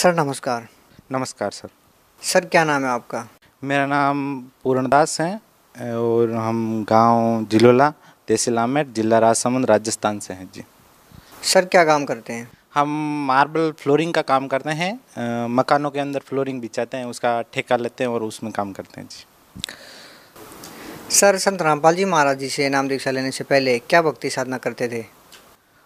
Sir नमस्कार। नमस्कार sir. Sir क्या नाम है आपका? मेरा नाम पूर्णदास है और हम गांव जिलोला, तहसील आमेर, जिला राजसमंद, राजस्थान से हैं जी। सर क्या काम करते हैं? हम मार्बल फ्लोरिंग का काम करते हैं। मकानों के अंदर फ्लोरिंग बिछाते हैं, उसका ठेका लेते हैं और उसमें काम करते हैं जी। सर संत रामपाल जी महाराज जी से नाम दीक्षा लेने से पहले क्या भक्ति साधना करते थे?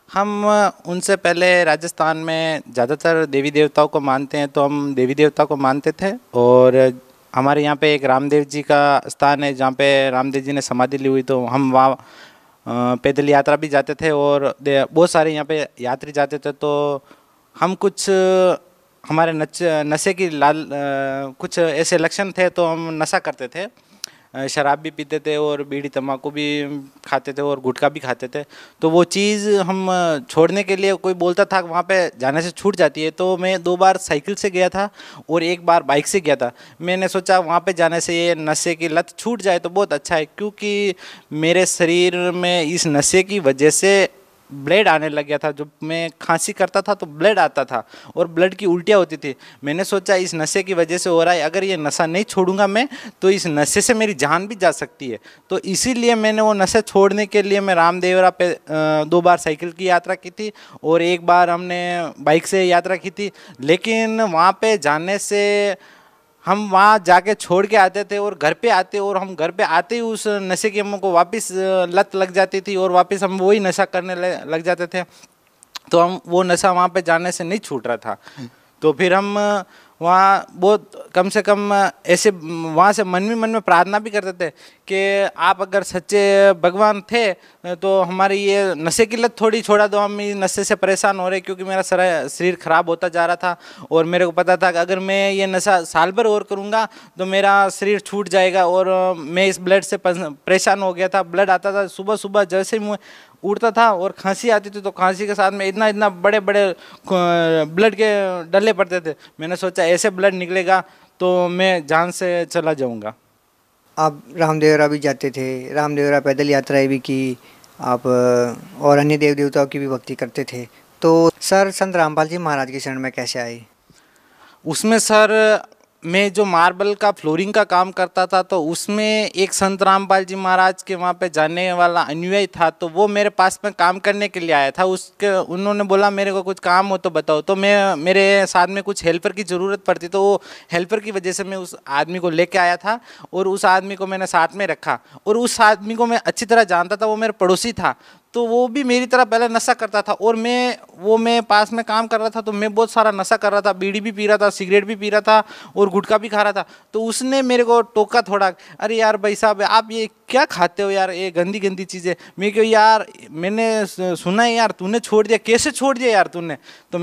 हम उनसे पहले राजस्थान में ज़्यादातर देवी देवताओं को मानते हैं, तो हम देवी देवता को मानते थे। और हमारे यहाँ पे एक रामदेव जी का स्थान है जहाँ पे रामदेव जी ने समाधि ली हुई, तो हम वहाँ पैदल यात्रा भी जाते थे और बहुत सारे यहाँ पे यात्री जाते थे। तो हम कुछ हमारे नशे की कुछ ऐसे लक्षण थे, तो हम नशा करते थे, शराब भी पीते थे और बीड़ी तंबाकू भी खाते थे और गुटखा भी खाते थे। तो वो चीज़ हम छोड़ने के लिए, कोई बोलता था वहाँ पे जाने से छूट जाती है, तो मैं 2 बार साइकिल से गया था और 1 बार बाइक से गया था। मैंने सोचा वहाँ पे जाने से ये नशे की लत छूट जाए तो बहुत अच्छा है, क्योंकि मेरे शरीर में इस नशे की वजह से ब्लड आने लग गया था। जब मैं खांसी करता था तो ब्लड आता था और ब्लड की उल्टियाँ होती थी। मैंने सोचा इस नशे की वजह से हो रहा है, अगर ये नशा नहीं छोड़ूंगा मैं तो इस नशे से मेरी जान भी जा सकती है। तो इसीलिए मैंने वो नशे छोड़ने के लिए मैं रामदेवरा पे 2 बार साइकिल की यात्रा की थी और 1 बार हमने बाइक से यात्रा की थी। लेकिन वहाँ पे जाने से हम वहाँ जाके छोड़ के आते थे और घर पे आते, और हम घर पे आते ही उस नशे की हमको वापस लत लग जाती थी और वापस हम वही नशा करने लग जाते थे। तो हम वो नशा वहाँ पे जाने से नहीं छूट रहा था। तो फिर हम वहाँ बहुत कम से कम ऐसे वहाँ से मन में प्रार्थना भी करते थे कि आप अगर सच्चे भगवान थे तो हमारी ये नशे की लत थोड़ी छोड़ा दो, हम इस नशे से परेशान हो रहे, क्योंकि मेरा शरीर खराब होता जा रहा था। और मेरे को पता था कि अगर मैं ये नशा साल भर और करूँगा तो मेरा शरीर छूट जाएगा। और मैं इस ब्लड से परेशान हो गया था। ब्लड आता था सुबह सुबह, जैसे ही उठता था और खांसी आती थी तो खांसी के साथ में इतना इतना बड़े बड़े ब्लड के डले पड़ते थे। मैंने सोचा ऐसे ब्लड निकलेगा तो मैं जान से चला जाऊंगा। आप रामदेवरा भी जाते थे, रामदेवरा पैदल यात्राएं भी की आप, और अन्य देव देवताओं की भी भक्ति करते थे। तो सर संत रामपाल जी महाराज की शरण में कैसे आए? उसमें सर मैं जो मार्बल का फ्लोरिंग का काम करता था, तो उसमें एक संत रामपाल जी महाराज के वहाँ पे जाने वाला अनुयायी था, तो वो मेरे पास में काम करने के लिए आया था। उसके उन्होंने बोला मेरे को कुछ काम हो तो बताओ। तो मेरे साथ में कुछ हेल्पर की ज़रूरत पड़ती, तो वो हेल्पर की वजह से मैं उस आदमी को लेके आया था और उस आदमी को मैंने साथ में रखा। और उस आदमी को मैं अच्छी तरह जानता था, वो मेरा पड़ोसी था। तो वो भी मेरी तरह पहले नशा करता था और मैं पास में काम कर रहा था, तो मैं बहुत सारा नशा कर रहा था, बीड़ी भी पी रहा था, सिगरेट भी पी रहा था और गुटखा भी खा रहा था। तो उसने मेरे को टोका थोड़ा, अरे यार भाई साहब आप ये क्या खाते हो यार, ये गंदी गंदी चीज़ें। मैं क्यों यार, मैंने सुना है यार तूने छोड़ दिया, कैसे छोड़ दिया यार तूने? तो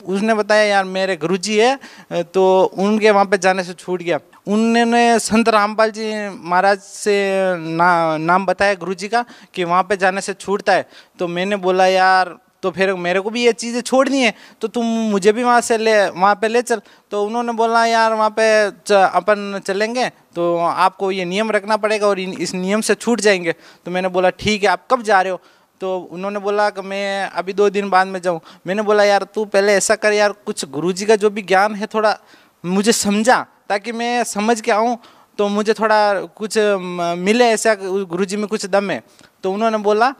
उसने बताया यार मेरे गुरुजी है, तो उनके वहाँ पे जाने से छूट गया। उन्होंने संत रामपाल जी महाराज से नाम बताया गुरुजी का कि वहाँ पे जाने से छूटता है। तो मैंने बोला यार तो फिर मेरे को भी ये चीज़ें छोड़नी है, तो तुम मुझे भी वहाँ पे ले चल। तो उन्होंने बोला यार वहाँ पे अपन चलेंगे तो आपको ये नियम रखना पड़ेगा और इस नियम से छूट जाएंगे। तो मैंने बोला ठीक है, आप कब जा रहे हो? तो उन्होंने बोला कि मैं अभी 2 दिन बाद में जाऊँ। मैंने बोला यार तू पहले ऐसा कर यार, कुछ गुरुजी का जो भी ज्ञान है थोड़ा मुझे समझा, ताकि मैं समझ के आऊँ तो मुझे थोड़ा कुछ मिले, ऐसा गुरुजी में कुछ दम है। तो उन्होंने बोला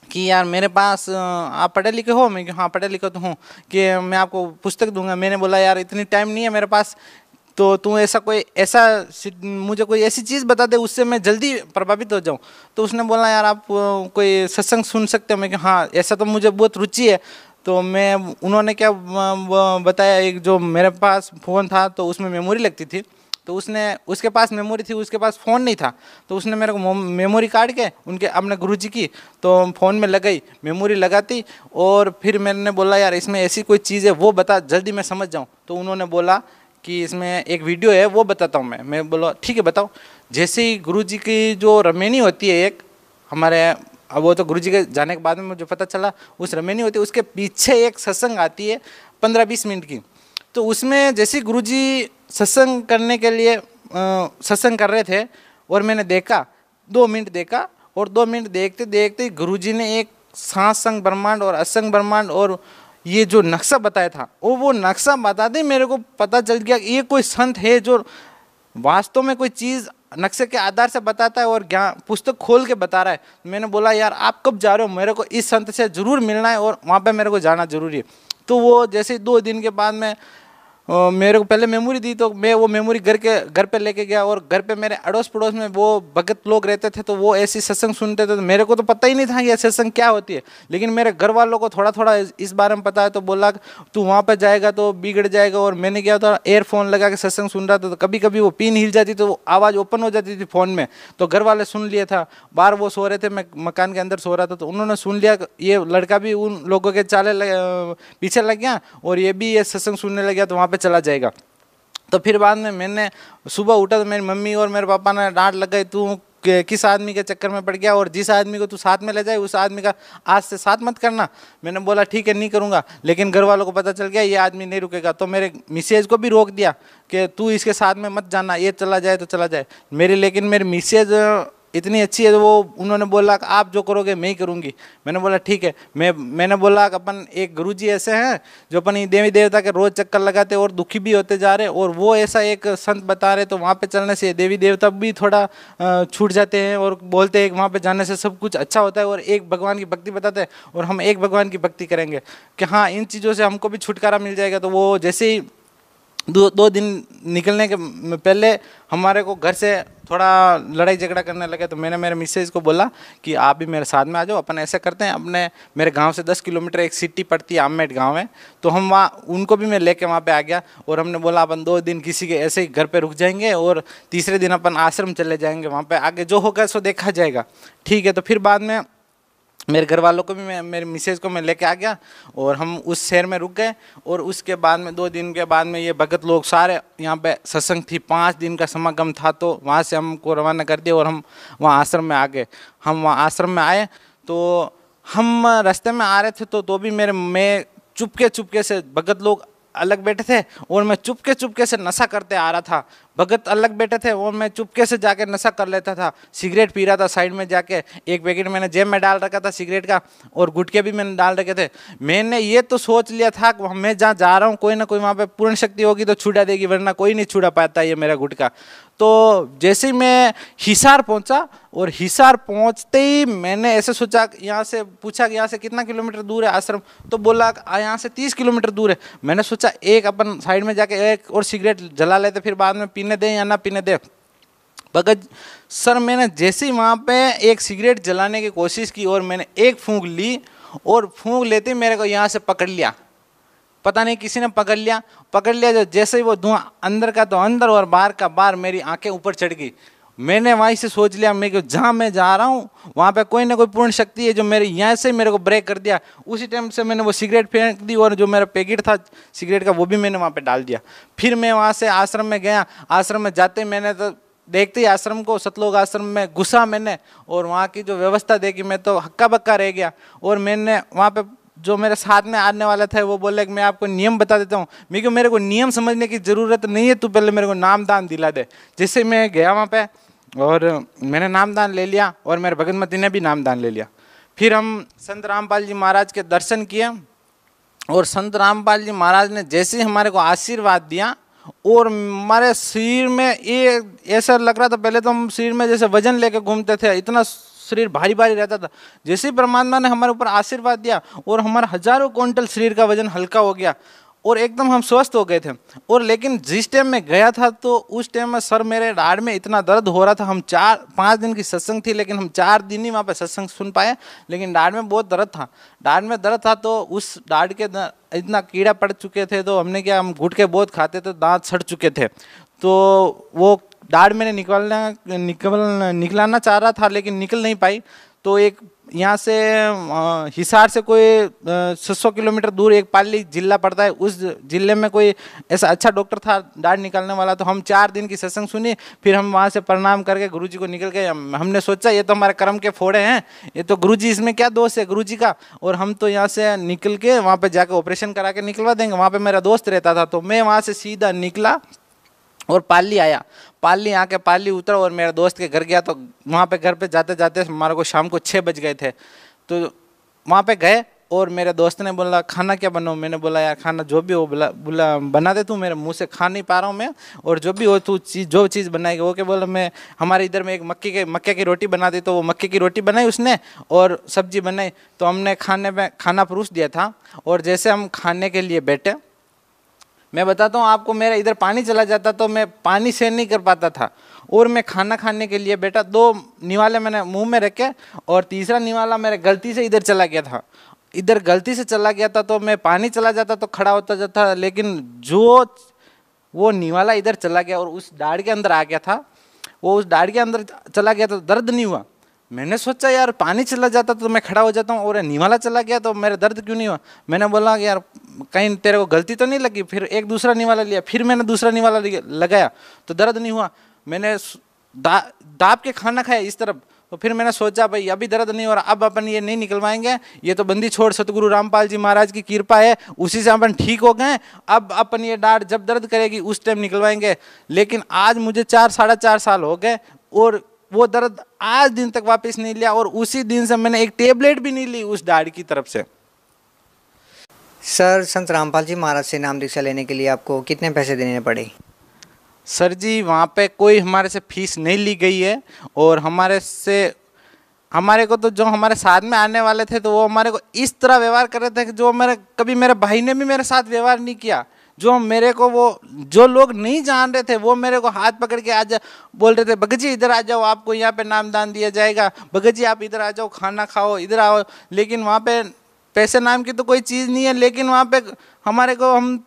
कि यार मेरे पास आप पढ़े लिखे हो? मैं हाँ पढ़े लिखे तो हूँ, कि मैं आपको पुस्तक दूंगा। मैंने बोला यार इतनी टाइम नहीं है मेरे पास, तो तू मुझे कोई ऐसी चीज़ बता दे उससे मैं जल्दी प्रभावित हो जाऊँ। तो उसने बोला यार आप कोई सत्संग सुन सकते हो? मैं हाँ ऐसा तो मुझे बहुत रुचि है। तो उन्होंने क्या बताया, एक जो मेरे पास फ़ोन था तो उसमें मेमोरी लगती थी, तो उसके पास मेमोरी थी, उसके पास फ़ोन नहीं था। तो उसने मेरे को मेमोरी काट के उनके अपने गुरुजी की तो फ़ोन में लगाई, मेमोरी लगाती। और फिर मैंने बोला यार इसमें ऐसी कोई चीज़ है वो बता, जल्दी मैं समझ जाऊँ। तो उन्होंने बोला कि इसमें एक वीडियो है वो बताता हूँ मैं बोला ठीक है बताओ। जैसे ही गुरुजी की जो रमेनी होती है एक हमारे, अब वो तो गुरुजी के जाने के बाद में मुझे पता चला, उस रमेनी होती है उसके पीछे एक सत्संग आती है 15-20 मिनट की। तो उसमें जैसे गुरुजी सत्संग करने के लिए सत्संग कर रहे थे और मैंने देखा 2 मिनट देखा, और 2 मिनट देखते देखते गुरुजी ने एक सांस संग ब्रह्मांड और असंग ब्रह्मांड और ये जो नक्शा बताया था वो नक्शा बताते मेरे को पता चल गया ये कोई संत है जो वास्तव में कोई चीज़ नक्शे के आधार से बताता है और ज्ञान पुस्तक खोल के बता रहा है। मैंने बोला यार आप कब जा रहे हो, मेरे को इस संत से ज़रूर मिलना है और वहाँ पे मेरे को जाना ज़रूरी है। तो वो जैसे 2 दिन के बाद में मेरे को पहले मेमोरी दी, तो मैं वो मेमोरी घर पे लेके गया और घर पे मेरे अड़ोस पड़ोस में वो भगत लोग रहते थे, तो वो ऐसी सत्संग सुनते थे। तो मेरे को तो पता ही नहीं था ये सत्संग क्या होती है, लेकिन मेरे घर वालों को थोड़ा थोड़ा इस बारे में पता है। तो बोला तू वहाँ पर जाएगा तो बिगड़ जाएगा। और मैंने क्या था, एयरफोन लगा के सत्संग सुन रहा था, तो कभी कभी वो पिन हिल जाती तो आवाज़ ओपन हो जाती थी फ़ोन में। तो घर वाले सुन लिया था, बाहर वो सो रहे थे, मैं मकान के अंदर सो रहा था, तो उन्होंने सुन लिया ये लड़का भी उन लोगों के पीछे लग गया और ये भी ये सत्संग सुनने लग गया, तो वहाँ पर चला जाएगा। तो फिर बाद में मैंने सुबह उठा तो मेरी मम्मी और मेरे पापा ने डांट लगाई, तू किस आदमी के चक्कर में पड़ गया और जिस आदमी को तू साथ में ले जाए उस आदमी का आज से साथ मत करना। मैंने बोला ठीक है नहीं करूँगा, लेकिन घर वालों को पता चल गया ये आदमी नहीं रुकेगा। तो मेरे मिसेज को भी रोक दिया कि तू इसके साथ में मत जाना, ये चला जाए तो चला जाए। लेकिन मेरी मिसेज इतनी अच्छी है, तो वो उन्होंने बोला कि आप जो करोगे मैं ही करूँगी। मैंने बोला ठीक है। मैंने बोला कि अपन एक गुरुजी ऐसे हैं जो अपन देवी देवता के रोज़ चक्कर लगाते और दुखी भी होते जा रहे, और वो ऐसा एक संत बता रहे, तो वहाँ पे चलने से देवी देवता भी थोड़ा छूट जाते हैं और बोलते हैं वहाँ पे जाने से सब कुछ अच्छा होता है और एक भगवान की भक्ति बताते हैं और हम एक भगवान की भक्ति करेंगे कि हाँ इन चीज़ों से हमको भी छुटकारा मिल जाएगा। तो वो जैसे ही 2 दिन निकलने के पहले हमारे को घर से थोड़ा लड़ाई झगड़ा करने लगे, तो मैंने मेरे मिसेज को बोला कि आप भी मेरे साथ में आ जाओ, अपन ऐसे करते हैं, अपने मेरे गांव से 10 किलोमीटर एक सिटी पड़ती है आमेट गांव है, तो हम वहाँ उनको भी मैं लेके वहाँ पे आ गया। और हमने बोला अपन 2 दिन किसी के ऐसे ही घर पे रुक जाएंगे और तीसरे दिन अपन आश्रम चले जाएंगे, वहाँ पे आगे जो होगा सो देखा जाएगा। ठीक है। तो फिर बाद में मेरे घर वालों को भी मेरे मिसेज को मैं लेके आ गया और हम उस शहर में रुक गए। और उसके बाद में 2 दिन के बाद में ये भगत लोग सारे यहाँ पे सत्संग थी, 5 दिन का समागम था, तो वहाँ से हमको रवाना कर दिया और हम वहाँ आश्रम में आ गए। हम वहाँ आश्रम में आए तो हम रास्ते में आ रहे थे, तो भी मैं चुपके से, भगत लोग अलग बैठे थे और मैं चुपके से नशा करते आ रहा था। भगत अलग बैठे थे और मैं चुपके से जाके नशा कर लेता था, सिगरेट पी रहा था साइड में जाके। एक पैकेट मैंने जेब में डाल रखा था सिगरेट का और गुटके भी मैंने डाल रखे थे। मैंने ये तो सोच लिया था कि मैं जहाँ जा रहा हूँ कोई ना कोई वहाँ पे पूर्ण शक्ति होगी तो छुड़ा देगी, वरना कोई नहीं छुड़ा पाता ये मेरा गुटका। तो जैसे ही मैं हिसार पहुँचा और हिसार पहुँचते ही मैंने ऐसे सोचा, यहाँ से पूछा कि यहाँ से कितना किलोमीटर दूर है आश्रम, तो बोला यहाँ से 30 किलोमीटर दूर है। मैंने सोचा एक अपन साइड में जाके एक और सिगरेट जला लेते, फिर बाद में पीने दें या ना पीने दें। भगत सर मैंने जैसे ही वहाँ पे एक सिगरेट जलाने की कोशिश की और मैंने एक फूंक ली और फूंक लेते मेरे को यहाँ से पकड़ लिया, पता नहीं किसी ने पकड़ लिया। जो जैसे ही वो धुआं अंदर का तो अंदर और बाहर का बाहर, मेरी आंखें ऊपर चढ़ गई। मैंने वहीं से सोच लिया मैं जहाँ मैं जा रहा हूँ वहाँ पे कोई ना कोई पूर्ण शक्ति है जो मेरे यहाँ से मेरे को ब्रेक कर दिया। उसी टाइम से मैंने वो सिगरेट फेंक दी और जो मेरा पैकेट था सिगरेट का वो भी मैंने वहाँ पे डाल दिया। फिर मैं वहाँ से आश्रम में गया। आश्रम में जाते मैंने तो देखते ही आश्रम को, सतलोक आश्रम में घुसा मैंने और वहाँ की जो व्यवस्था देखी मैं तो हक्का बक्का रह गया। और मैंने वहाँ पे जो मेरे साथ में आने वाला था वो बोले कि मैं आपको नियम बता देता हूँ। मेरे को नियम समझने की ज़रूरत नहीं है, तू पहले मेरे को नाम दान दिला दे। जैसे मैं गया वहाँ पे और मैंने नाम दान ले लिया और मेरे भगतमती ने भी नाम दान ले लिया। फिर हम संत रामपाल जी महाराज के दर्शन किए और संत रामपाल जी महाराज ने जैसे ही हमारे को आशीर्वाद दिया और हमारे शरीर में ये ऐसा लग रहा था, पहले तो हम शरीर में जैसे वजन लेके घूमते थे, इतना शरीर भारी भारी रहता था। जैसे ही परमात्मा ने हमारे ऊपर आशीर्वाद दिया और हमारा हजारों क्विंटल शरीर का वजन हल्का हो गया और एकदम हम स्वस्थ हो गए थे। और लेकिन जिस टाइम में गया था तो उस टाइम में सर मेरे दाढ़ में इतना दर्द हो रहा था। हम 4-5 दिन की सत्संग थी लेकिन हम 4 दिन ही वहाँ पे सत्संग सुन पाए, लेकिन दाढ़ में बहुत दर्द था। दाढ़ में दर्द था तो उस दाढ़ के इतना कीड़ा पड़ चुके थे, तो हमने क्या, हम गुटके बहुत खाते थे, दांत सड़ चुके थे। तो वो दाढ़ मैंने निकलाना चाह रहा था लेकिन निकल नहीं पाई। तो एक यहाँ से हिसार से कोई 600 किलोमीटर दूर एक पाली जिला पड़ता है, उस जिले में कोई ऐसा अच्छा डॉक्टर था दाढ़ निकालने वाला। तो हम 4 दिन की सत्संग सुनी, फिर हम वहाँ से प्रणाम करके गुरुजी को निकल गए। हमने सोचा ये तो हमारे कर्म के फोड़े हैं, ये तो गुरुजी, इसमें क्या दोष है गुरुजी का। और हम तो यहाँ से निकल के वहाँ पर जाकर ऑपरेशन करा के निकलवा देंगे। वहाँ पर मेरा दोस्त रहता था, तो मैं वहाँ से सीधा निकला और पाली आया। पाली आके पाली उतरा और मेरे दोस्त के घर गया। तो वहाँ पे घर पे जाते जाते हमारे को शाम को 6 बज गए थे। तो वहाँ पे गए और मेरे दोस्त ने बोला खाना क्या बनाऊँ, मैंने बोला यार खाना जो भी हो बोला बना दे, तू मेरे मुंह से खा नहीं पा रहा हूँ मैं, और जो भी हो तू जो चीज़ बनाएगी। वो क्या बोला, मैं हमारे इधर में एक मक्के की रोटी बना दी, तो वो मक्के की रोटी बनाई उसने और सब्जी बनाई, तो हमने खाने में खाना परोस दिया था। और जैसे हम खाने के लिए बैठे, मैं बताता हूँ आपको, मेरा इधर पानी चला जाता तो मैं पानी शेयर नहीं कर पाता था, और मैं खाना खाने के लिए बैठा, 2 निवाले मैंने मुंह में रखे और तीसरा निवाला मेरे गलती से इधर चला गया था, इधर गलती से चला गया था, तो मैं पानी चला जाता तो खड़ा होता जाता, लेकिन जो वो निवाला इधर चला गया और उस दाढ़ के अंदर आ गया था, वो उस दाढ़ के अंदर चला गया तो दर्द नहीं हुआ। मैंने सोचा यार पानी चला जाता तो मैं खड़ा हो जाता हूँ, और निवाला चला गया तो मेरा दर्द क्यों नहीं हुआ। मैंने बोला कि यार कहीं तेरे को गलती तो नहीं लगी। फिर एक दूसरा निवाला लिया, फिर मैंने दूसरा निवाला लगाया तो दर्द नहीं हुआ। मैंने दाब के खाना खाया इस तरफ, तो फिर मैंने सोचा भाई अभी दर्द नहीं हो रहा, अब अपन ये नहीं निकलवाएंगे, ये तो बंदी छोड़ सतगुरु रामपाल जी महाराज की कृपा है, उसी से अपन ठीक हो गए, अब अपन ये डांट जब दर्द करेगी उस टाइम निकलवाएंगे। लेकिन आज मुझे 4-4.5 साल हो गए और वो दर्द आज दिन तक वापस नहीं लिया, और उसी दिन से मैंने एक टेबलेट भी नहीं ली उस दाढ़ की तरफ से। सर संत रामपाल जी महाराज से नाम दीक्षा लेने के लिए आपको कितने पैसे देने पड़े? सर जी वहाँ पे कोई हमारे से फीस नहीं ली गई है, और हमारे को तो जो हमारे साथ में आने वाले थे तो वो हमारे को इस तरह व्यवहार कर रहे थे कि जो कभी मेरे भाई ने भी मेरे साथ व्यवहार नहीं किया। जो मेरे को वो जो लोग नहीं जान रहे थे वो मेरे को हाथ पकड़ के आज बोल रहे थे, भगत जी इधर आ जाओ, आपको यहाँ पे नामदान दिया जाएगा, भगत जी आप इधर आ जाओ, खाना खाओ, इधर आओ। लेकिन वहाँ पे पैसे नाम की तो कोई चीज़ नहीं है। लेकिन वहाँ पे हमारे को, हम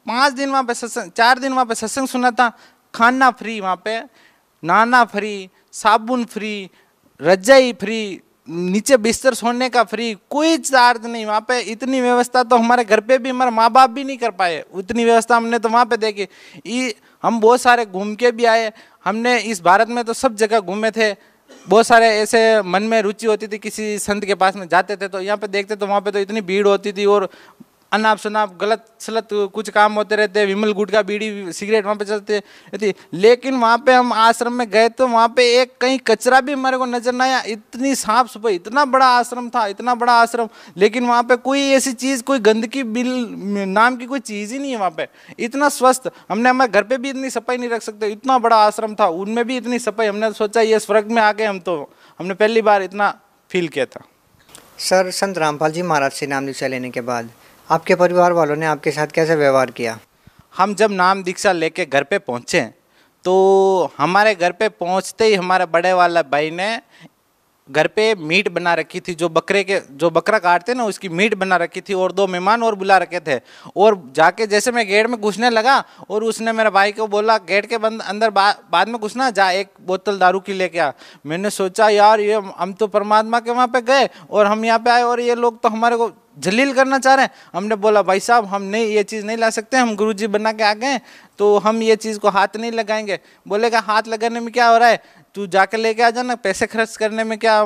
5 दिन वहाँ पे सत्संग, 4 दिन वहाँ पे सत्संग सुना था, खाना फ्री, वहाँ पे नहाना फ्री, साबुन फ्री, रजाई फ्री, नीचे बिस्तर सोने का फ्री, कोई चार्ज नहीं वहाँ पे। इतनी व्यवस्था तो हमारे घर पे भी हमारे माँ बाप भी नहीं कर पाए, उतनी व्यवस्था हमने तो वहाँ पे देखी। हम बहुत सारे घूम के भी आए, हमने इस भारत में तो सब जगह घूमे थे, बहुत सारे ऐसे मन में रुचि होती थी, किसी संत के पास में जाते थे तो यहाँ पे देखते तो वहाँ पे तो इतनी भीड़ होती थी, और अनाप शनाप गलत सलत कुछ काम होते रहते, विमल गुटखा बीड़ी सिगरेट वहाँ पे चलते रहती। लेकिन वहाँ पे हम आश्रम में गए तो वहाँ पे एक कहीं कचरा भी हमारे को नजर नहीं आया, इतनी साफ सफाई, इतना बड़ा आश्रम था, इतना बड़ा आश्रम, लेकिन वहाँ पे कोई ऐसी चीज़, कोई गंदगी बिल नाम की कोई चीज़ ही नहीं है वहाँ पे। इतना स्वस्थ, हमने हमारे घर पे भी इतनी सफाई नहीं रख सकते, इतना बड़ा आश्रम था, उनमें भी इतनी सफाई। हमने सोचा ये स्वर्ग में आ गए हम, तो हमने पहली बार इतना फील किया था। सर संत रामपाल जी महाराज से नाम दीक्षा लेने के बाद आपके परिवार वालों ने आपके साथ कैसे व्यवहार किया? हम जब नाम दीक्षा लेके घर पे पहुँचे तो हमारे घर पे पहुँचते ही हमारे बड़े वाला भाई ने घर पे मीट बना रखी थी, जो बकरा काटते ना उसकी मीट बना रखी थी, और 2 मेहमान और बुला रखे थे। और जाके जैसे मैं गेट में घुसने लगा और उसने मेरे भाई को बोला गेट के बंद अंदर बाद में घुसना, जा 1 बोतल दारू की लेके आ। मैंने सोचा यार ये हम तो परमात्मा के वहाँ पे गए और हम यहाँ पे आए और ये लोग तो हमारे को जलील करना चाह रहे हैं। हमने बोला भाई साहब हम नहीं, ये चीज़ नहीं ला सकते, हम गुरुजी बना के आ गए तो हम ये चीज़ को हाथ नहीं लगाएंगे। बोलेगा हाथ लगाने में क्या हो रहा है, तू जाके लेके आ जाना, पैसे खर्च करने में क्या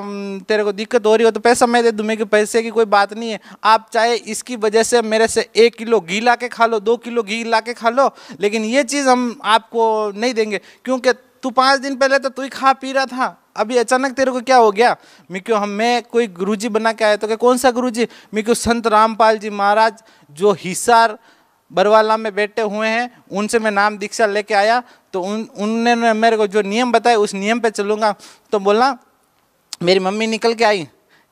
तेरे को दिक्कत हो रही हो तो पैसा मैं दे दूँ, मेरे पैसे की कोई बात नहीं है। आप चाहे इसकी वजह से मेरे से 1 किलो घी ला के खा लो, 2 किलो घी ला के खा लो, लेकिन ये चीज़ हम आपको नहीं देंगे, क्योंकि तू 5 दिन पहले तो तू ही खा पी रहा था, अभी अचानक तेरे को क्या हो गया। मैं कोई गुरुजी बना के आया, तो क्या कौन सा गुरुजी? संत रामपाल जी महाराज जो हिसार बरवाला में बैठे हुए हैं उनसे मैं नाम दीक्षा लेके आया, तो उनने मेरे को जो नियम बताए उस नियम पे चलूँगा। तो बोला, मेरी मम्मी निकल के आई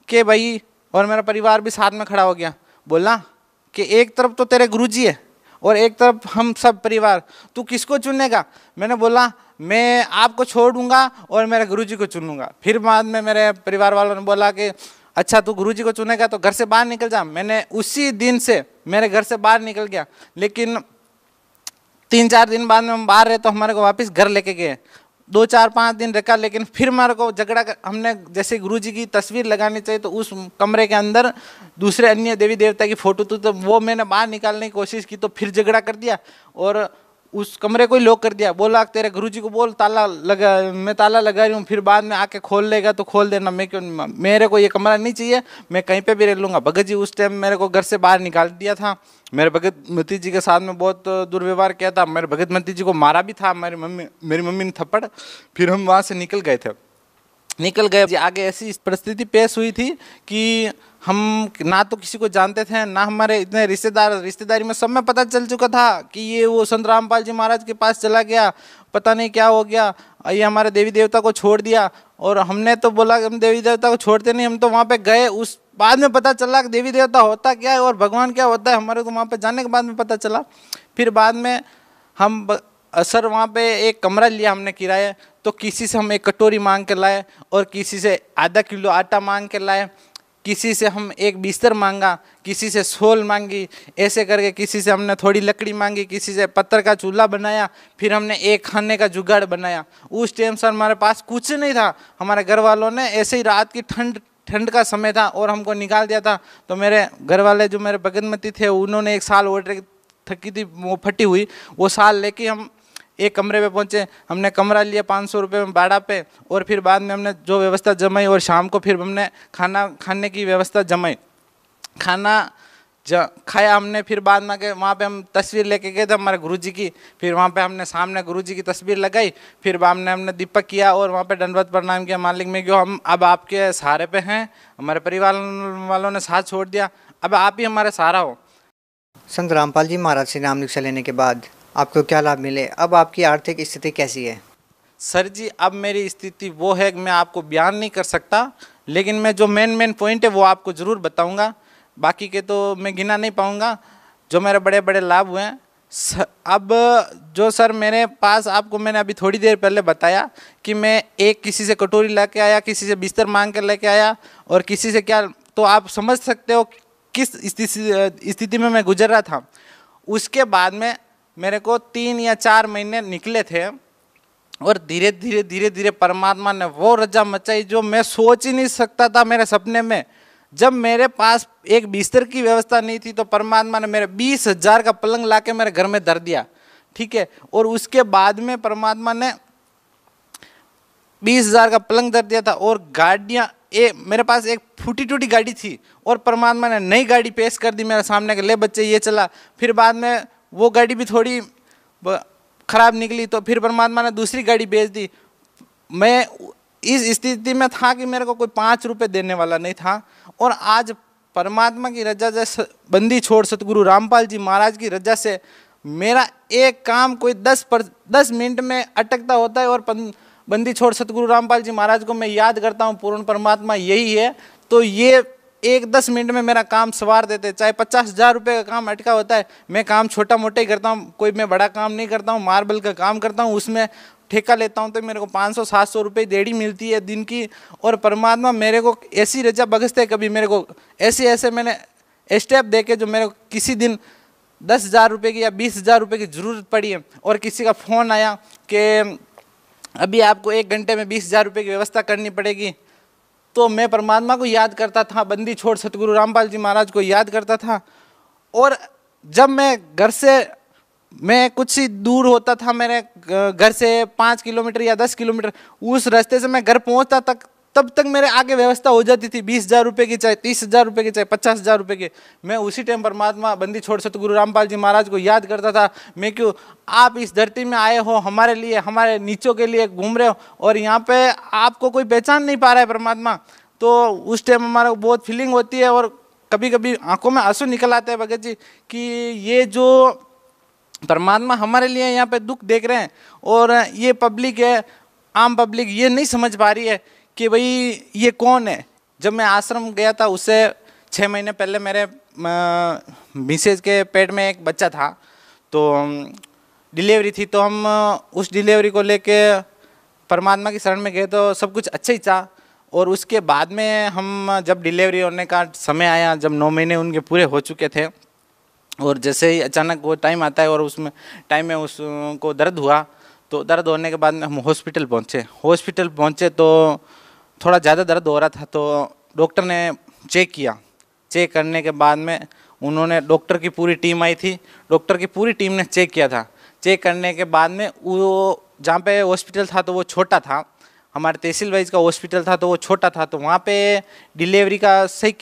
कि भाई, और मेरा परिवार भी साथ में खड़ा हो गया, बोला कि एक तरफ तो तेरे गुरुजी है और एक तरफ हम सब परिवार, तू किसको चुनेगा? मैंने बोला मैं आपको छोड़ूंगा और मेरे गुरुजी को चुनूंगा। फिर बाद में मेरे परिवार वालों ने बोला कि अच्छा तू गुरुजी को चुनेगा तो घर से बाहर निकल जा। मैंने उसी दिन से मेरे घर से बाहर निकल गया, लेकिन 3-4 दिन बाद में हम बाहर रहे तो हमारे को वापस घर लेके गए। 2-4-5 दिन रखा, लेकिन फिर हमारे को झगड़ा कर, हमने जैसे गुरुजी की तस्वीर लगानी चाहिए तो उस कमरे के अंदर दूसरे अन्य देवी देवता की फोटो थी, तो वो मैंने बाहर निकालने की कोशिश की, तो फिर झगड़ा कर दिया और उस कमरे को ही लॉक कर दिया। बोला तेरे गुरुजी को बोल ताला लगा, मैं ताला लगा रही हूँ, फिर बाद में आके खोल लेगा तो खोल देना, मैं क्यों, मेरे को ये कमरा नहीं चाहिए, मैं कहीं पे भी रह लूँगा। भगत जी उस टाइम मेरे को घर से बाहर निकाल दिया था। मेरे भगत मती जी के साथ में बहुत दुर्व्यवहार किया था, मेरे भगत मती जी को मारा भी था मेरी मम्मी ने थप्पड़। फिर हम वहाँ से निकल गए थे। आगे ऐसी परिस्थिति पेश हुई थी कि हम ना तो किसी को जानते थे, ना हमारे इतने रिश्तेदारी में सब में पता चल चुका था कि ये वो संत रामपाल जी महाराज के पास चला गया, पता नहीं क्या हो गया, ये हमारे देवी देवता को छोड़ दिया। और हमने तो बोला हम देवी देवता को छोड़ते नहीं, हम तो वहाँ पे गए। उस बाद में पता चला कि देवी देवता होता क्या है और भगवान क्या होता है, हमारे को वहाँ पे जाने के बाद में पता चला। फिर बाद में हम सर वहाँ पे एक कमरा लिया हमने किराए, तो किसी से हम एक कटोरी मांग के लाए और किसी से आधा किलो आटा मांग के लाए, किसी से हम एक बिस्तर मांगा, किसी से शॉल मांगी, ऐसे करके किसी से हमने थोड़ी लकड़ी मांगी, किसी से पत्थर का चूल्हा बनाया। फिर हमने एक खाने का जुगाड़ बनाया। उस टाइम सर हमारे पास कुछ नहीं था, हमारे घर वालों ने ऐसे ही रात की ठंड का समय था और हमको निकाल दिया था। तो मेरे घर वाले जो मेरे भगतमती थे उन्होंने एक साल ऑर्डर थकी थी वो फटी हुई, वो साल लेके हम एक कमरे पे पहुंचे। हमने कमरा लिया 500 रुपये में भाड़ा पे, और फिर बाद में हमने जो व्यवस्था जमाई और शाम को फिर हमने खाना खाने की व्यवस्था जमाई, खाना खाया हमने। फिर बाद में के वहाँ पे हम तस्वीर लेके गए थे हमारे गुरुजी की, फिर वहाँ पे हमने सामने गुरुजी की तस्वीर लगाई। फिर बाद में हमने दीपक किया और वहाँ पे दंडवत प्रणाम किया, मालिक में क्यों हम अब आपके सहारे पे हैं, हमारे परिवार वालों ने साथ छोड़ दिया, अब आप ही हमारे सहारा हो। संत रामपाल जी महाराज से नाम दीक्षा लेने के बाद आपको क्या लाभ मिले? अब आपकी आर्थिक स्थिति कैसी है? सर जी अब मेरी स्थिति वो है कि मैं आपको बयान नहीं कर सकता, लेकिन मैं जो मेन पॉइंट है वो आपको ज़रूर बताऊंगा, बाकी के तो मैं गिना नहीं पाऊंगा जो मेरे बड़े बड़े लाभ हुए हैं। अब जो सर मेरे पास आपको मैंने अभी थोड़ी देर पहले बताया कि मैं एक किसी से कटोरी लेके आया, किसी से बिस्तर मांग कर लेके आया और किसी से क्या, तो आप समझ सकते हो किस स्थिति में मैं गुजर रहा था। उसके बाद में मेरे को 3 या 4 महीने निकले थे और धीरे धीरे परमात्मा ने वो रजा मचाई जो मैं सोच ही नहीं सकता था मेरे सपने में। जब मेरे पास एक बिस्तर की व्यवस्था नहीं थी तो परमात्मा ने मेरे 20,000 का पलंग लाके मेरे घर में धर दिया, ठीक है। और उसके बाद में परमात्मा ने 20,000 का पलंग धर दिया था और गाड़ियाँ मेरे पास एक फूटी टूटी गाड़ी थी और परमात्मा ने नई गाड़ी पेश कर दी मेरे सामने के, ले बच्चे ये चला। फिर बाद में वो गाड़ी भी थोड़ी खराब निकली तो फिर परमात्मा ने दूसरी गाड़ी बेच दी। मैं इस स्थिति में था कि मेरे को कोई 5 रुपए देने वाला नहीं था, और आज परमात्मा की रजा से, बंदी छोड़ सतगुरु रामपाल जी महाराज की रजा से मेरा एक काम कोई 10 मिनट में अटकता होता है और बंदी छोड़ सतगुरु रामपाल जी महाराज को मैं याद करता हूँ, पूर्ण परमात्मा यही है। तो ये 10 मिनट में मेरा काम सवार देते। चाहे 50,000 रुपये का काम अटका होता है, मैं काम छोटा मोटा ही करता हूँ, कोई मैं बड़ा काम नहीं करता हूँ। मार्बल का काम करता हूँ, उसमें ठेका लेता हूँ तो मेरे को 500-700 रुपये देड़ी मिलती है दिन की। और परमात्मा मेरे को ऐसी रजा बख्शते, कभी मेरे को ऐसे मैंने स्टेप देके जो मेरे को किसी दिन 10,000 रुपये की या 20,000 रुपये की ज़रूरत पड़ी है और किसी का फ़ोन आया कि अभी आपको 1 घंटे में 20,000 रुपये की व्यवस्था करनी पड़ेगी, तो मैं परमात्मा को याद करता था, बंदी छोड़ सतगुरु रामपाल जी महाराज को याद करता था। और जब मैं घर से, मैं कुछ ही दूर होता था मेरे घर से 5 किलोमीटर या 10 किलोमीटर, उस रास्ते से मैं घर पहुंचता तब तक मेरे आगे व्यवस्था हो जाती थी 20,000 रुपये की, चाहे 30,000 रुपये की, चाहे 50,000 रुपये की। मैं उसी टाइम परमात्मा बंदी छोड़ सतगुरु रामपाल जी महाराज को याद करता था। मैं क्यों, आप इस धरती में आए हो हमारे लिए, हमारे नीचों के लिए घूम रहे हो और यहाँ पे आपको कोई पहचान नहीं पा रहा है परमात्मा। तो उस टाइम हमारा बहुत फीलिंग होती है और कभी कभी आंखों में आंसू निकल आते हैं भगत जी कि ये जो परमात्मा हमारे लिए यहाँ पे दुख देख रहे हैं और ये पब्लिक है, आम पब्लिक ये नहीं समझ पा रही है कि भाई ये कौन है। जब मैं आश्रम गया था उससे 6 महीने पहले मेरे मिसेज के पेट में एक बच्चा था, तो डिलीवरी थी, तो हम उस डिलीवरी को लेके परमात्मा की शरण में गए तो सब कुछ अच्छा ही था। और उसके बाद में हम जब डिलीवरी होने का समय आया, जब 9 महीने उनके पूरे हो चुके थे और जैसे ही अचानक वो टाइम आता है और उसमें टाइम में उसको दर्द हुआ, तो दर्द होने के बाद में हम हॉस्पिटल पहुँचे तो थोड़ा ज़्यादा दर्द हो रहा था। तो डॉक्टर ने चेक किया, चेक करने के बाद में उन्होंने, डॉक्टर की पूरी टीम आई थी, डॉक्टर की पूरी टीम ने चेक किया था। चेक करने के बाद में वो जहाँ पे हॉस्पिटल था तो वो छोटा था, हमारे तहसील वाइज का हॉस्पिटल था तो वो छोटा था, तो वहाँ पे डिलीवरी का सही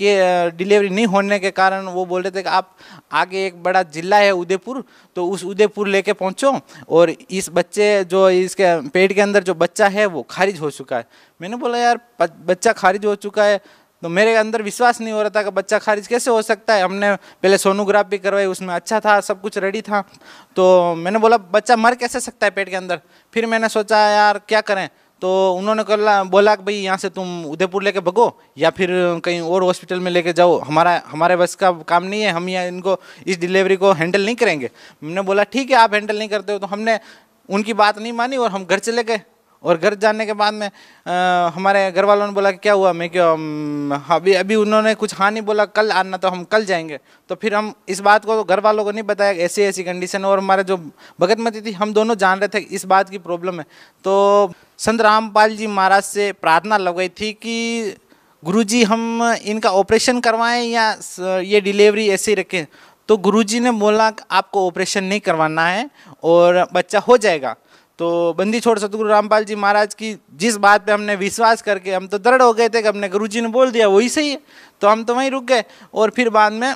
डिलीवरी नहीं होने के कारण वो बोल रहे थे कि आप आगे एक बड़ा ज़िला है उदयपुर, तो उस उदयपुर लेके पहुँचो और इस बच्चे जो इसके पेट के अंदर जो बच्चा है वो खारिज हो चुका है। मैंने बोला यार बच्चा खारिज हो चुका है तो मेरे अंदर विश्वास नहीं हो रहा था कि बच्चा खारिज कैसे हो सकता है। हमने पहले सोनोग्राफी करवाई, उसमें अच्छा था, सब कुछ रेडी था। तो मैंने बोला बच्चा मर कैसे सकता है पेट के अंदर। फिर मैंने सोचा यार क्या करें, तो उन्होंने बोला कि भाई यहाँ से तुम उदयपुर लेके भगो या फिर कहीं और हॉस्पिटल में लेके जाओ, हमारे बस का काम नहीं है, हम यहाँ इनको इस डिलीवरी को हैंडल नहीं करेंगे। मैंने बोला ठीक है, आप हैंडल नहीं करते हो। तो हमने उनकी बात नहीं मानी और हम घर चले गए। और घर जाने के बाद में हमारे घर वालों ने बोला कि क्या हुआ, मैं क्यों अभी अभी उन्होंने कुछ हाँ नहीं बोला, कल आना, तो हम कल जाएंगे। तो फिर हम इस बात को घर वालों को नहीं बताया ऐसी ऐसी कंडीशन, और हमारे जो भगतमती थी हम दोनों जान रहे थे इस बात की प्रॉब्लम है। तो संत रामपाल जी महाराज से प्रार्थना लग गई थी कि गुरुजी हम इनका ऑपरेशन करवाएं या ये डिलीवरी ऐसे ही रखें। तो गुरुजी ने बोला कि आपको ऑपरेशन नहीं करवाना है और बच्चा हो जाएगा। तो बंदी छोड़ सतगुरु रामपाल जी महाराज की जिस बात पे हमने विश्वास करके, हम तो दृढ़ हो गए थे कि हमने गुरुजी ने बोल दिया वही सही है, तो हम तो वहीं रुक गए। और फिर बाद में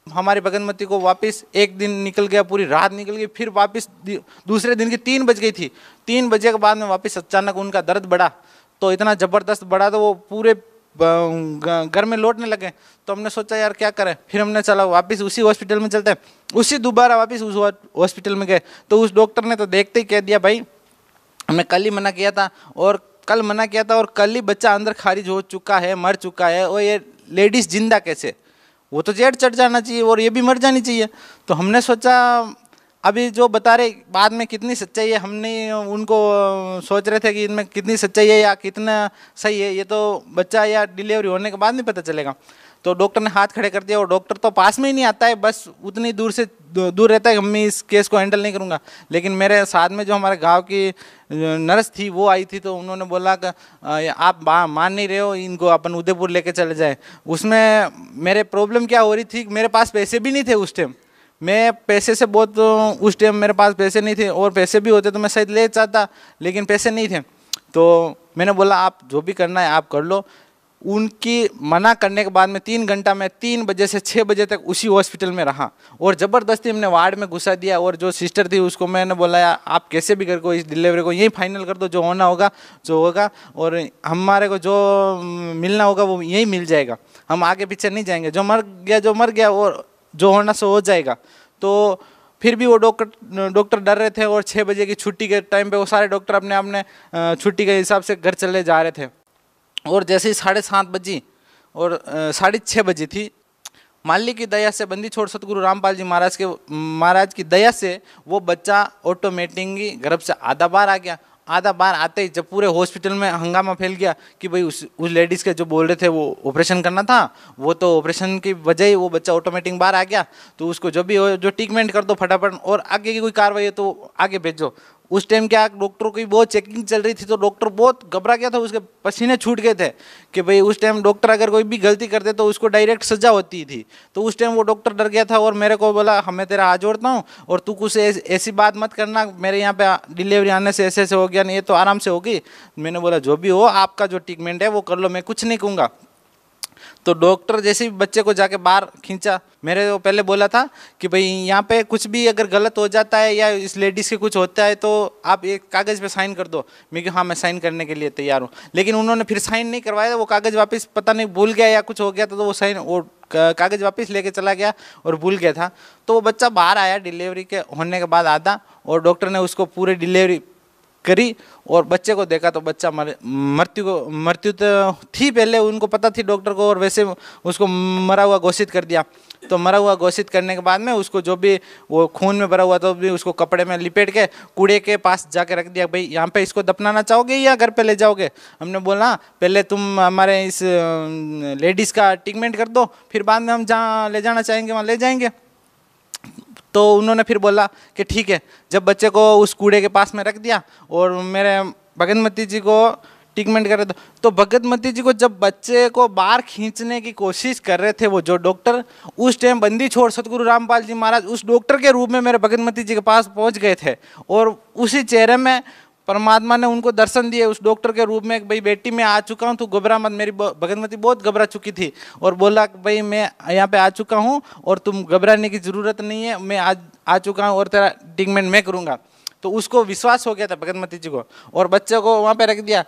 हमारी भगतमती को वापस एक दिन निकल गया, पूरी रात निकल गई, फिर वापस दूसरे दिन की 3 बज गई थी। 3 बजे के बाद में वापस अचानक उनका दर्द बढ़ा, तो इतना ज़बरदस्त बढ़ा तो वो पूरे घर में लौटने लगे। तो हमने सोचा यार क्या करें, फिर हमने चला वापस उसी हॉस्पिटल में चलते हैं। उसी दोबारा वापस उस हॉस्पिटल में गए, तो उस डॉक्टर ने तो देखते ही कह दिया भाई हमने कल ही मना किया था और कल मना किया था और कल ही बच्चा अंदर खारिज हो चुका है, मर चुका है, और ये लेडीज़ जिंदा कैसे, वो तो जेड चढ़ जाना चाहिए और ये भी मर जानी चाहिए। तो हमने सोचा अभी जो बता रहे बाद में कितनी सच्चाई है, हमने उनको सोच रहे थे कि इनमें कितनी सच्चाई है या कितना सही है, ये तो बच्चा या डिलीवरी होने के बाद नहीं पता चलेगा। तो डॉक्टर ने हाथ खड़े कर दिया, और डॉक्टर तो पास में ही नहीं आता है, बस उतनी दूर से दूर रहता है कि मैं इस केस को हैंडल नहीं करूँगा। लेकिन मेरे साथ में जो हमारे गांव की नर्स थी वो आई थी, तो उन्होंने बोला कि आप मान नहीं रहे हो, इनको अपन उदयपुर लेके चले जाए। उसमें मेरे प्रॉब्लम क्या हो रही थी, मेरे पास पैसे भी नहीं थे उस टाइम। मैं पैसे से बहुत, उस टाइम मेरे पास पैसे नहीं थे, और पैसे भी होते तो मैं शायद ले चाहता, लेकिन पैसे नहीं थे। तो मैंने बोला आप जो भी करना है आप कर लो। उनकी मना करने के बाद में 3 घंटा में 3 बजे से 6 बजे तक उसी हॉस्पिटल में रहा, और ज़बरदस्ती हमने वार्ड में घुसा दिया। और जो सिस्टर थी उसको मैंने बोला यार आप कैसे भी करके इस डिलीवरी को यही फाइनल कर दो, जो होना होगा जो होगा, और हमारे को जो मिलना होगा वो यही मिल जाएगा, हम आगे पीछे नहीं जाएंगे, जो मर गया और जो होना सो हो जाएगा। तो फिर भी वो डॉक्टर डर रहे थे, और 6 बजे की छुट्टी के टाइम पे वो सारे डॉक्टर अपने अपने छुट्टी के हिसाब से घर चले जा रहे थे। और जैसे ही 7:30 बजी और 6:30 बजी थी, मालिक की दया से, बंदी छोड़ सतगुरु रामपाल जी महाराज की दया से वो बच्चा ऑटोमेटिकली गर्भ से आधा बार आ गया। आधा बार आते ही जब पूरे हॉस्पिटल में हंगामा फैल गया कि भाई उस लेडीज़ के जो बोल रहे थे वो ऑपरेशन करना था, वो तो ऑपरेशन की वजह ही वो बच्चा ऑटोमेटिक बाहर आ गया, तो उसको जो भी हो जो ट्रीटमेंट कर दो फटाफट, और आगे की कोई कार्रवाई है तो आगे भेजो। उस टाइम क्या डॉक्टरों की बहुत चेकिंग चल रही थी, तो डॉक्टर बहुत घबरा गया था, उसके पसीने छूट गए थे कि भाई उस टाइम डॉक्टर अगर कोई भी गलती करते तो उसको डायरेक्ट सजा होती थी। तो उस टाइम वो डॉक्टर डर गया था, और मेरे को बोला हमें तेरा हाथ जोड़ता हूँ और तू कुछ ऐसी बात मत करना, मेरे यहाँ पे डिलीवरी आने से ऐसे हो गया, नहीं ये तो आराम से होगी। मैंने बोला जो भी हो आपका जो ट्रीटमेंट है वो कर लो, मैं कुछ नहीं कहूँगा। तो डॉक्टर जैसे ही बच्चे को जाके बाहर खींचा, मेरे को पहले बोला था कि भाई यहाँ पे कुछ भी अगर गलत हो जाता है या इस लेडीज़ के कुछ होता है तो आप एक कागज़ पे साइन कर दो। मैं कि हाँ मैं साइन करने के लिए तैयार हूँ, लेकिन उन्होंने फिर साइन नहीं करवाया, वो कागज़ वापस पता नहीं भूल गया या कुछ हो गया, तो वो साइन वो कागज़ वापस लेके चला गया और भूल गया था। तो वो बच्चा बाहर आया डिलीवरी के होने के बाद आधा, और डॉक्टर ने उसको पूरी डिलीवरी करी और बच्चे को देखा तो बच्चा मृत्यु तो थी पहले, उनको पता थी डॉक्टर को, और वैसे उसको मरा हुआ घोषित कर दिया। तो मरा हुआ घोषित करने के बाद में उसको जो भी वो खून में भरा हुआ तो भी उसको कपड़े में लिपेट के कूड़े के पास जाके रख दिया, भाई यहाँ पे इसको दफनाना चाहोगे या घर पे ले जाओगे। हमने बोला पहले तुम हमारे इस लेडीज़ का ट्रीटमेंट कर दो, फिर बाद में हम जहाँ ले जाना चाहेंगे वहाँ ले जाएंगे। तो उन्होंने फिर बोला कि ठीक है। जब बच्चे को उस कूड़े के पास में रख दिया और मेरे भगतमती जी को ट्रीटमेंट कर रहे थे, तो भगतमती जी को जब बच्चे को बाहर खींचने की कोशिश कर रहे थे वो जो डॉक्टर, उस टाइम बंदी छोड़ सतगुरु रामपाल जी महाराज उस डॉक्टर के रूप में मेरे भगतमती जी के पास पहुंच गए थे, और उसी चेहरे में परमात्मा ने उनको दर्शन दिए उस डॉक्टर के रूप में, भाई बेटी मैं आ चुका हूँ, तू घबरा मत। मेरी भगतमती बहुत घबरा चुकी थी और बोला भाई मैं यहाँ पे आ चुका हूँ और तुम घबराने की ज़रूरत नहीं है, मैं आज आ चुका हूँ और तेरा ट्रीटमेंट मैं करूँगा। तो उसको विश्वास हो गया था भगतमती जी को, और बच्चे को वहाँ पे रख दिया।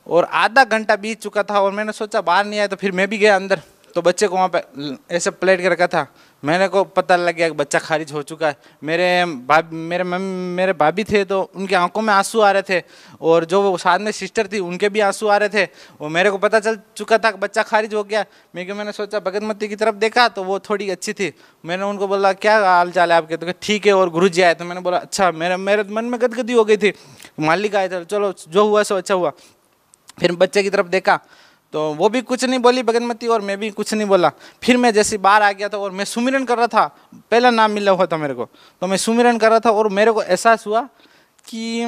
और आधा घंटा बीत चुका था और मैंने सोचा बाहर नहीं आया, तो फिर मैं भी गया अंदर, तो बच्चे को वहाँ पे ऐसे प्लेट के रखा था। मैंने को पता लग गया कि बच्चा खारिज हो चुका है। मेरे भाभी थे, तो उनकी आंखों में आंसू आ रहे थे, और जो वो साथ में सिस्टर थी उनके भी आंसू आ रहे थे। और मेरे को पता चल चुका था कि बच्चा खारिज हो गया। मैंने सोचा भगतमती की तरफ देखा तो वो थोड़ी अच्छी थी। मैंने उनको बोला क्या हाल चाल है आपके, तो ठीक है, और गुरुजी आए। तो मैंने बोला अच्छा, मेरे मन में गदगदी हो गई थी। मालिक आए थे, चलो जो हुआ सो अच्छा हुआ। फिर बच्चे की तरफ देखा तो वो भी कुछ नहीं बोली भगतमती, और मैं भी कुछ नहीं बोला। फिर मैं जैसे बाहर आ गया था और मैं सुमिरन कर रहा था, पहला नाम मिला हुआ था मेरे को, तो मैं सुमिरन कर रहा था और मेरे को एहसास हुआ कि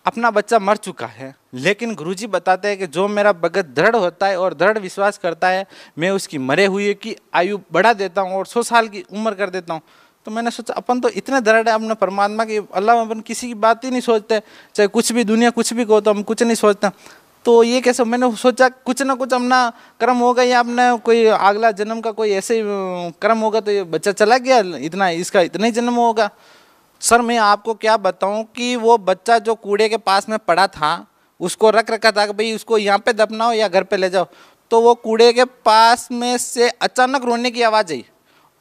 अपना बच्चा मर चुका है। लेकिन गुरुजी बताते हैं कि जो मेरा भगत दृढ़ होता है और दृढ़ विश्वास करता है, मैं उसकी मरे हुए की आयु बढ़ा देता हूँ और 100 साल की उम्र कर देता हूँ। तो मैंने सोचा अपन तो इतने दृढ़ है अपने परमात्मा की, अल्लाह अपन किसी की बात ही नहीं सोचते, चाहे कुछ भी दुनिया कुछ भी कहो तो हम कुछ नहीं सोचते। तो ये कैसे, मैंने सोचा कुछ ना कुछ अपना कर्म होगा, या अपना कोई अगला जन्म का कोई ऐसे कर्म होगा, तो ये बच्चा चला गया, इतना इसका इतना ही जन्म होगा। सर मैं आपको क्या बताऊं कि वो बच्चा जो कूड़े के पास में पड़ा था, उसको रख रखा था कि भाई उसको यहाँ पे दफनाओ या घर पे ले जाओ, तो वो कूड़े के पास में से अचानक रोने की आवाज़ आई।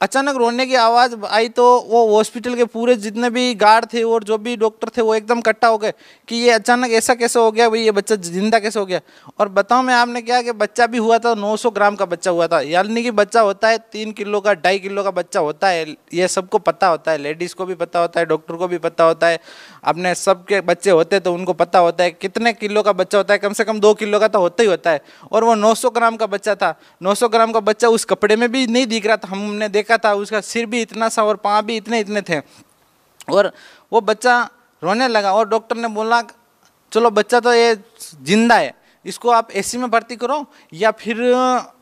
अचानक रोने की आवाज़ आई तो वो हॉस्पिटल के पूरे जितने भी गार्ड थे और जो भी डॉक्टर थे वो एकदम इकट्ठा हो गए कि ये अचानक ऐसा कैसे हो गया भाई, ये बच्चा जिंदा कैसे हो गया। और बताओ मैं आपने क्या कि बच्चा भी हुआ था 900 ग्राम का बच्चा हुआ था, यानी कि बच्चा होता है 3 किलो का, 2.5 किलो का बच्चा होता है। ये सबको पता होता है, लेडीज़ को भी पता होता है, डॉक्टर को भी पता होता है, अपने सबके बच्चे होते तो उनको पता होता है कितने किलो का बच्चा होता है, कम से कम 2 किलो का तो होता ही होता है। और वो 900 ग्राम का बच्चा था। 900 ग्राम का बच्चा उस कपड़े में भी नहीं दिख रहा था, हमने देखा था, उसका सिर भी इतना सा और पाँव भी इतने इतने थे। और वो बच्चा रोने लगा और डॉक्टर ने बोला चलो बच्चा तो ये जिंदा है, इसको आप एसी में भर्ती करो, या फिर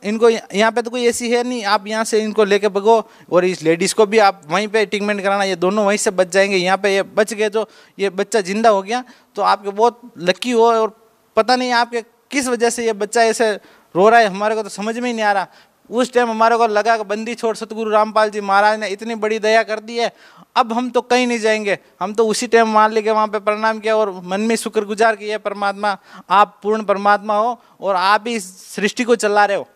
इनको यहाँ पे तो कोई एसी है नहीं, आप यहाँ से इनको लेके भगो, और इस लेडीज़ को भी आप वहीं पे ट्रीटमेंट कराना, ये दोनों वहीं से बच जाएंगे। यहाँ पे ये बच गए, जो ये बच्चा जिंदा हो गया तो आपके बहुत लकी हो। और पता नहीं आपके किस वजह से ये बच्चा ऐसे रो रहा है, हमारे को तो समझ में ही नहीं आ रहा। उस टाइम हमारे को लगा कि बंदी छोड़ सतगुरु रामपाल जी महाराज ने इतनी बड़ी दया कर दी है, अब हम तो कहीं नहीं जाएंगे। हम तो उसी टाइम मान लेके वहाँ पे प्रणाम किया और मन में शुक्रगुजार किया, परमात्मा आप पूर्ण परमात्मा हो और आप ही सृष्टि को चला रहे हो।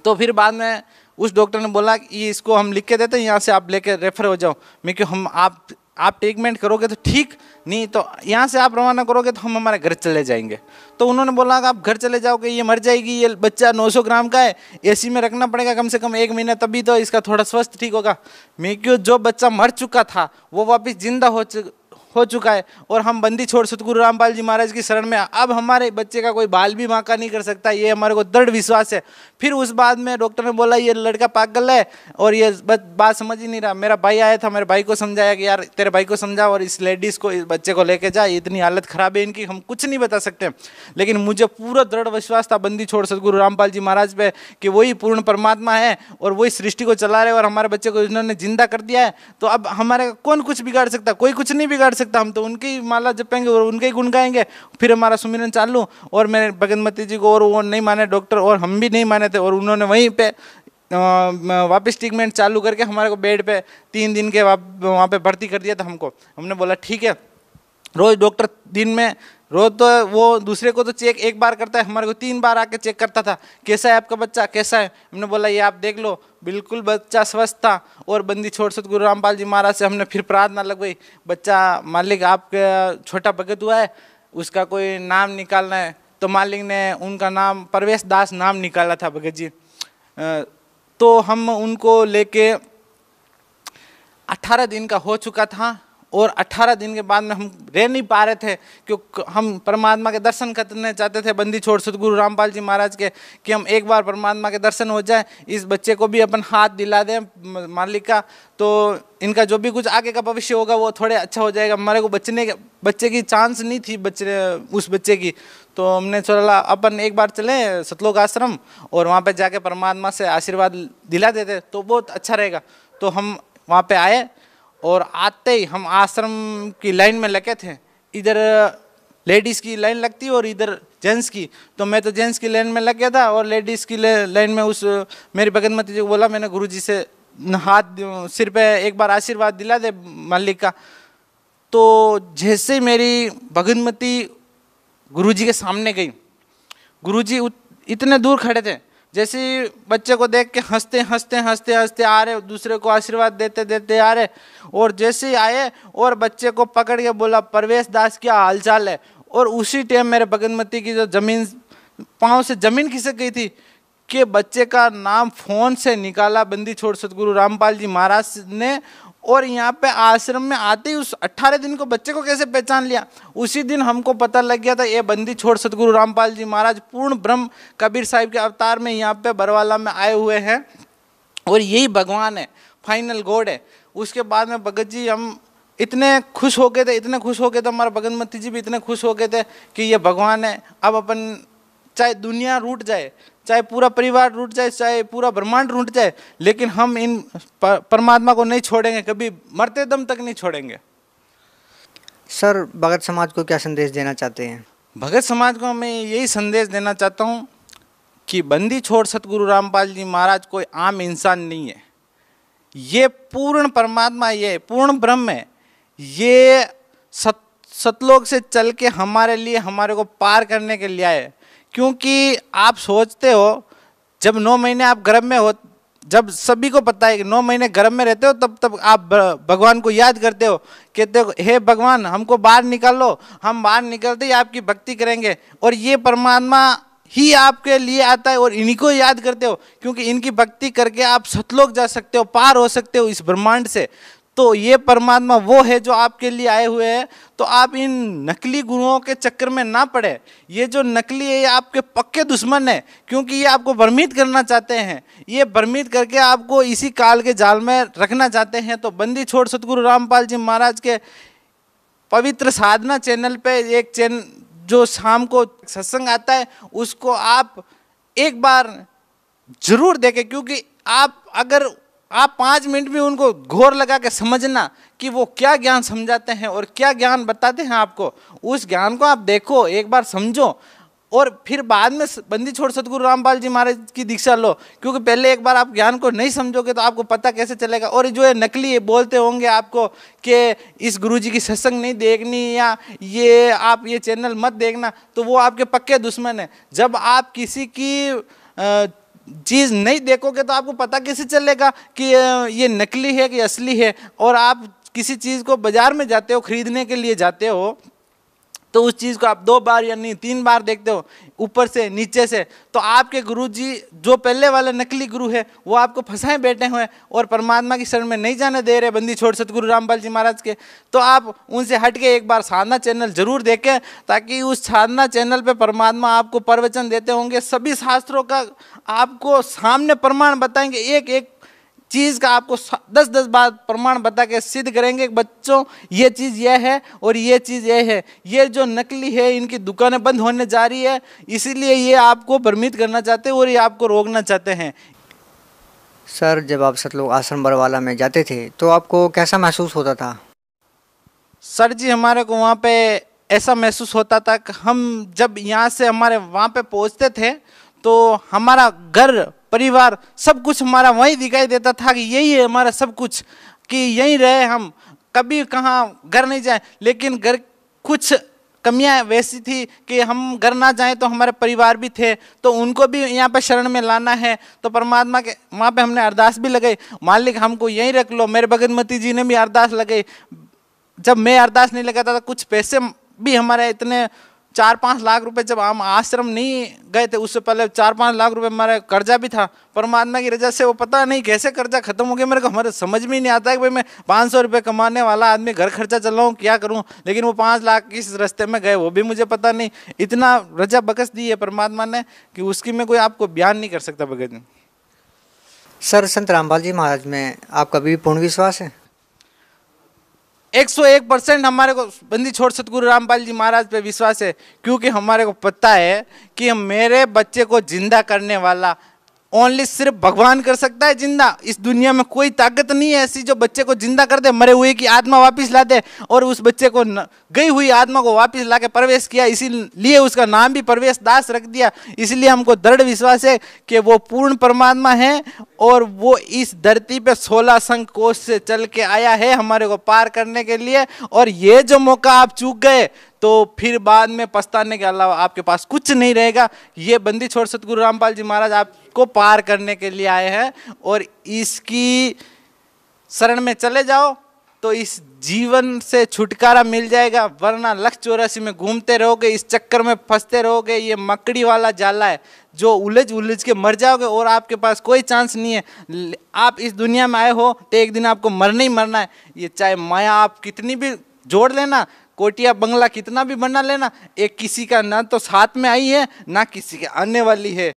तो फिर बाद में उस डॉक्टर ने बोला कि इसको हम लिख के देते हैं, यहाँ से आप लेके रेफर हो जाओ। मैं क्यों, हम आप ट्रीटमेंट करोगे तो ठीक, नहीं तो यहाँ से आप रवाना करोगे तो हम हमारे घर चले जाएंगे। तो उन्होंने बोला कि आप घर चले जाओगे, ये मर जाएगी, ये बच्चा 900 ग्राम का है, एसी में रखना पड़ेगा कम से कम 1 महीना, तभी तो इसका थोड़ा स्वस्थ ठीक होगा। मैं क्यों, जो बच्चा मर चुका था वो वापस जिंदा हो चुका है, और हम बंदी छोड़ सतगुरु रामपाल जी महाराज की शरण में, अब हमारे बच्चे का कोई बाल भी बांका नहीं कर सकता, ये हमारे को दृढ़ विश्वास है। फिर उस बाद में डॉक्टर ने बोला ये लड़का पागल है और ये बात समझ ही नहीं रहा। मेरा भाई आया था, मेरे भाई को समझाया कि यार तेरे भाई को समझा और इस लेडीज़ को, इस बच्चे को लेके जा, इतनी हालत ख़राब है इनकी, हम कुछ नहीं बता सकते। लेकिन मुझे पूरा दृढ़ विश्वास था बंदी छोड़ सतगुरु रामपाल जी महाराज पे कि वही पूर्ण परमात्मा है और वही सृष्टि को चला रहे और हमारे बच्चे को इन्होंने जिंदा कर दिया है, तो अब हमारे कौन कुछ बिगाड़ सकता, कोई कुछ नहीं बिगाड़ सकता। हम तो उनकी माला जपेंगे और उनके ही गुण गाएंगे। फिर हमारा सुमिरन चालू, और मेरे भगतमती जी को, और वो नहीं माने डॉक्टर और हम भी नहीं माने थे, और उन्होंने वहीं पे वापस ट्रीटमेंट चालू करके हमारे को बेड पे 3 दिन के वहाँ पे भर्ती कर दिया था हमको। हमने बोला ठीक है, रोज़ डॉक्टर दिन में, रोज़ तो वो दूसरे को तो चेक 1 बार करता है, हमारे को 3 बार आके चेक करता था, कैसा है आपका बच्चा, कैसा है। हमने बोला ये आप देख लो, बिल्कुल बच्चा स्वस्थ था। और बंदी छोड़ सतगुरु रामपाल जी महाराज से हमने फिर प्रार्थना लगवाई, बच्चा मालिक आपका छोटा भगत हुआ है, उसका कोई नाम निकालना है। तो मालिक ने उनका नाम परवेश दास नाम निकाला था भगत जी। तो हम उनको लेके 18 दिन का हो चुका था, और 18 दिन के बाद में हम रह नहीं पा रहे थे, क्योंकि हम परमात्मा के दर्शन करने चाहते थे बंदी छोड़ सतगुरु रामपाल जी महाराज के, कि हम एक बार परमात्मा के दर्शन हो जाए, इस बच्चे को भी अपन हाथ दिला दें मालिक का, तो इनका जो भी कुछ आगे का भविष्य होगा वो थोड़े अच्छा हो जाएगा। हमारे को बच्चे की चांस नहीं थी उस बच्चे की। तो हमने चला अपन एक बार चले सतलोक आश्रम और वहाँ पे जाके परमात्मा से आशीर्वाद दिला देते तो बहुत अच्छा रहेगा। तो हम वहाँ पे आए और आते ही हम आश्रम की लाइन में लगे थे। इधर लेडीज़ की लाइन लगती और इधर जेंट्स की, तो मैं तो जेंट्स की लाइन में लग गया था और लेडीज़ की लाइन में उस मेरी भगतमती जी को बोला, मैंने गुरुजी से हाथ सिर पे एक बार आशीर्वाद दिला दे मालिक का। तो जैसे मेरी भगतमती गुरुजी के सामने गई। गुरुजी इतने दूर खड़े थे, जैसे ही बच्चे को देख के हंसते हंसते हंसते हंसते आ रहे, दूसरे को आशीर्वाद देते देते आ रहे, और जैसे ही आए और बच्चे को पकड़ के बोला, परवेश दास क्या हालचाल है। और उसी टाइम मेरे भगतमती की जो जमीन, पाँव से जमीन खिसक गई थी कि बच्चे का नाम फोन से निकाला बंदी छोड़ सतगुरु रामपाल जी महाराज ने, और यहाँ पे आश्रम में आते ही उस 18 दिन को बच्चे को कैसे पहचान लिया। उसी दिन हमको पता लग गया था ये बंदी छोड़ सतगुरु रामपाल जी महाराज पूर्ण ब्रह्म कबीर साहिब के अवतार में यहाँ पे बरवाला में आए हुए हैं, और यही भगवान है, फाइनल गॉड है। उसके बाद में भगत जी हम इतने खुश हो गए थे, इतने खुश हो गए थे, हमारा भगतमती जी भी इतने खुश हो गए थे कि ये भगवान है। अब अपन चाहे दुनिया रूठ जाए, चाहे पूरा परिवार रूठ जाए, चाहे पूरा ब्रह्मांड रूठ जाए, लेकिन हम इन परमात्मा को नहीं छोड़ेंगे, कभी मरते दम तक नहीं छोड़ेंगे। सर भगत समाज को क्या संदेश देना चाहते हैं? भगत समाज को मैं यही संदेश देना चाहता हूँ कि बंदी छोड़ सतगुरु रामपाल जी महाराज कोई आम इंसान नहीं है, ये पूर्ण परमात्मा, ये पूर्ण ब्रह्म है। ये सतलोक से चल के हमारे लिए, हमारे को पार करने के लिए आए। क्योंकि आप सोचते हो जब 9 महीने आप गर्भ में हो, जब सभी को पता है कि 9 महीने गर्भ में रहते हो, तब आप भगवान को याद करते हो, कहते हो हे भगवान हमको बाहर निकालो, हम बाहर निकलते ही आपकी भक्ति करेंगे। और ये परमात्मा ही आपके लिए आता है और इन्हीं को याद करते हो, क्योंकि इनकी भक्ति करके आप सतलोक जा सकते हो, पार हो सकते हो इस ब्रह्मांड से। तो ये परमात्मा वो है जो आपके लिए आए हुए हैं। तो आप इन नकली गुरुओं के चक्कर में ना पड़े। ये जो नकली है ये आपके पक्के दुश्मन है, क्योंकि ये आपको भ्रमित करना चाहते हैं, ये भ्रमित करके आपको इसी काल के जाल में रखना चाहते हैं। तो बंदी छोड़ सतगुरु रामपाल जी महाराज के पवित्र साधना चैनल पे एक चैनल जो शाम को सत्संग आता है, उसको आप एक बार जरूर देखें, क्योंकि अगर आप 5 मिनट भी उनको घोर लगा के समझना कि वो क्या ज्ञान समझाते हैं और क्या ज्ञान बताते हैं आपको, उस ज्ञान को आप देखो, एक बार समझो, और फिर बाद में बंदी छोड़ सतगुरु रामपाल जी महाराज की दीक्षा लो। क्योंकि पहले एक बार आप ज्ञान को नहीं समझोगे तो आपको पता कैसे चलेगा। और जो है नकली बोलते होंगे आपको कि इस गुरुजी की सत्संग नहीं देखनी, या ये आप ये चैनल मत देखना, तो वो आपके पक्के दुश्मन है। जब आप किसी की चीज़ नहीं देखोगे तो आपको पता कैसे चलेगा कि ये नकली है कि असली है। और आप किसी चीज़ को बाजार में जाते हो, खरीदने के लिए जाते हो, तो उस चीज़ को आप 2 बार या नहीं 3 बार देखते हो, ऊपर से नीचे से। तो आपके गुरुजी जो पहले वाले नकली गुरु है वो आपको फंसाए बैठे हुए और परमात्मा की शरण में नहीं जाने दे रहे, बंदी छोड़ सतगुरु रामपाल जी महाराज के। तो आप उनसे हट के एक बार साधना चैनल जरूर देखें, ताकि उस साधना चैनल पे परमात्मा आपको प्रवचन देते होंगे, सभी शास्त्रों का आपको सामने प्रमाण बताएंगे, एक एक चीज़ का आपको 10-10 बार प्रमाण बता के सिद्ध करेंगे कि बच्चों ये चीज़ यह है और ये चीज़ यह है। ये जो नकली है इनकी दुकानें बंद होने जा रही है, इसीलिए ये आपको भ्रमित करना चाहते हैं और ये आपको रोकना चाहते हैं। सर जब आप सतलोक आश्रम बरवाला में जाते थे तो आपको कैसा महसूस होता था? सर जी हमारे को वहाँ पे ऐसा महसूस होता था कि हम जब यहाँ से हमारे वहाँ पे पहुँचते थे तो हमारा घर परिवार सब कुछ हमारा वहीं दिखाई देता था कि यही है हमारा सब कुछ, कि यहीं रहे हम, कभी कहाँ घर नहीं जाए। लेकिन घर कुछ कमियां वैसी थी कि हम घर ना जाएं तो हमारे परिवार भी थे, तो उनको भी यहाँ पे शरण में लाना है। तो परमात्मा के वहाँ पे हमने अरदास भी लगाई, मालिक हमको यहीं रख लो। मेरे भगतमती जी ने भी अरदास लगाई। जब मैं अरदास नहीं लगाता था, कुछ पैसे भी हमारे इतने 4-5 लाख रुपए, जब हम आश्रम नहीं गए थे उससे पहले 4-5 लाख रुपए हमारा कर्जा भी था। परमात्मा की रजा से वो पता नहीं कैसे कर्जा खत्म हो गया मेरे को, हमारे समझ में ही नहीं आता है कि भाई मैं 500 रुपये कमाने वाला आदमी घर खर्चा चलाऊँ क्या करूँ। लेकिन वो 5 लाख किस रास्ते में गए वो भी मुझे पता नहीं। इतना रजा बकस दी है परमात्मा ने कि उसकी मैं कोई आपको बयान नहीं कर सकता भगत जी। सर संत रामपाल जी महाराज में आपका भी पूर्ण विश्वास है? 101% हमारे को बंदी छोड़ सतगुरु रामपाल जी महाराज पे विश्वास है, क्योंकि हमारे को पता है कि मेरे बच्चे को जिंदा करने वाला ओनली सिर्फ भगवान कर सकता है जिंदा। इस दुनिया में कोई ताकत नहीं है ऐसी जो बच्चे को जिंदा कर दे, मरे हुए की आत्मा वापस ला दे। और उस बच्चे को गई हुई आत्मा को वापस ला के प्रवेश किया, इसीलिए उसका नाम भी प्रवेश दास रख दिया। इसलिए हमको दृढ़ विश्वास है कि वो पूर्ण परमात्मा है और वो इस धरती पे 16 संकोच से चल के आया है हमारे को पार करने के लिए। और ये जो मौका आप चूक गए तो फिर बाद में पछताने के अलावा आपके पास कुछ नहीं रहेगा। ये बंदी छोड़ सतगुरु रामपाल जी महाराज आपको पार करने के लिए आए हैं और इसकी शरण में चले जाओ तो इस जीवन से छुटकारा मिल जाएगा, वरना लक्ष्य 84 में घूमते रहोगे, इस चक्कर में फंसते रहोगे। ये मकड़ी वाला जाला है जो उलझ उलझ के मर जाओगे और आपके पास कोई चांस नहीं है। आप इस दुनिया में आए हो तो एक दिन आपको मरना ही मरना है। ये चाहे माया आप कितनी भी जोड़ लेना, कोटिया बंगला कितना भी बना लेना, एक किसी का ना तो साथ में आई है ना किसी के आने वाली है।